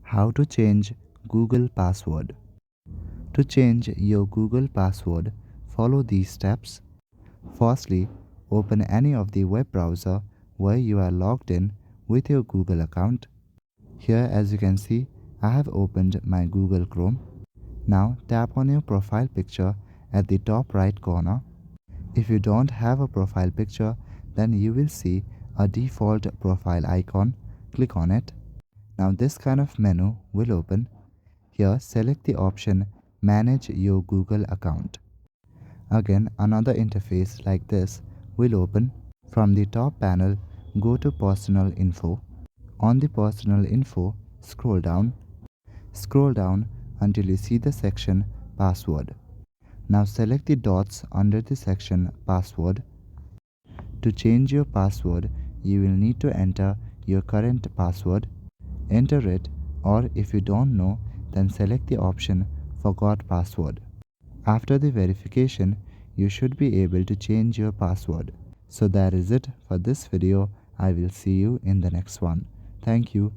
How to change Google password. To change your Google password, follow these steps. Firstly, open any of the web browser where you are logged in with your Google account. Here, as you can see, I have opened my Google Chrome. Now tap on your profile picture at the top right corner. If you don't have a profile picture, then you will see a default profile icon. Click on it. Now this kind of menu will open. Here select the option Manage your Google account. Again another interface like this will open. From the top panel, go to Personal Info. On the Personal Info, scroll down. Scroll down until you see the section Password. Now select the dots under the section Password. To change your password, you will need to enter your current password. Enter it, or if you don't know, then select the option Forgot Password. After the verification, you should be able to change your password. So that is it for this video. I will see you in the next one. Thank you.